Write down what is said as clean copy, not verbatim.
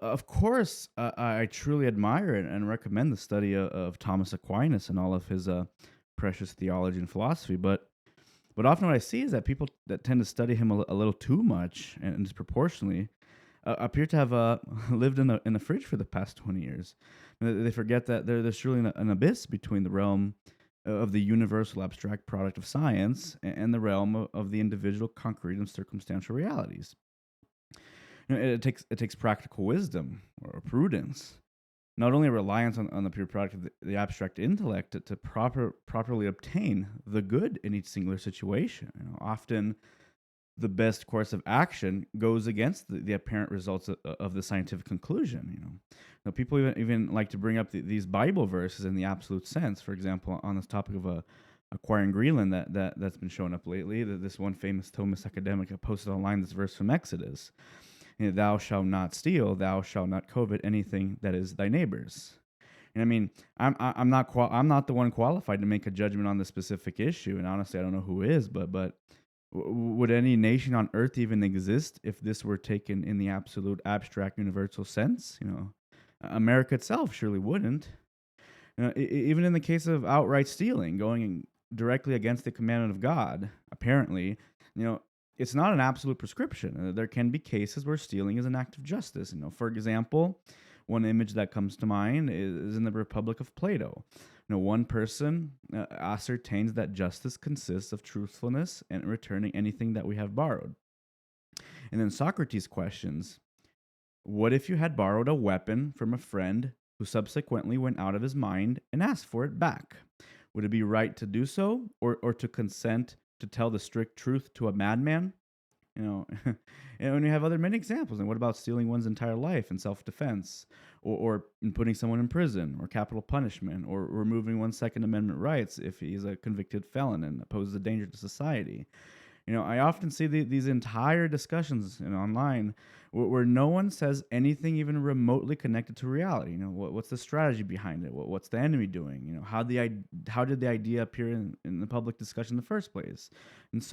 Of course, I truly admire and recommend the study of Thomas Aquinas and all of his precious theology and philosophy. But often what I see is that people that tend to study him a little too much and disproportionately appear to have lived in the fridge for the past 20 years. They forget that there's truly an abyss between the realm of the universal abstract product of science and the realm of the individual concrete and circumstantial realities. It takes practical wisdom or prudence, not only reliance on the pure product of the abstract intellect to properly obtain the good in each singular situation. Often the best course of action goes against the apparent results of the scientific conclusion. People even like to bring up these Bible verses in the absolute sense. For example, on this topic of acquiring Greenland that's been showing up lately, this one famous Thomas academic posted online this verse from Exodus: "Thou shalt not steal, thou shalt not covet anything that is thy neighbor's." And I mean, I'm not the one qualified to make a judgment on this specific issue, and honestly, I don't know who is. But would any nation on earth even exist if this were taken in the absolute abstract universal sense? America itself surely wouldn't. Even in the case of outright stealing, going directly against the commandment of God, apparently, you know, it's not an absolute prescription. There can be cases where stealing is an act of justice. For example, one image that comes to mind is in the Republic of Plato. One person ascertains that justice consists of truthfulness and returning anything that we have borrowed. And then Socrates questions, what if you had borrowed a weapon from a friend who subsequently went out of his mind and asked for it back? Would it be right to do so, or to consent to tell the strict truth to a madman? And you have many examples. And what about stealing one's entire life in self-defense, or in putting someone in prison, or capital punishment, or removing one's Second Amendment rights if he's a convicted felon and poses a danger to society? I often see these entire discussions online where no one says anything even remotely connected to reality. What's the strategy behind it? What's the enemy doing? How did the idea appear in the public discussion in the first place? And so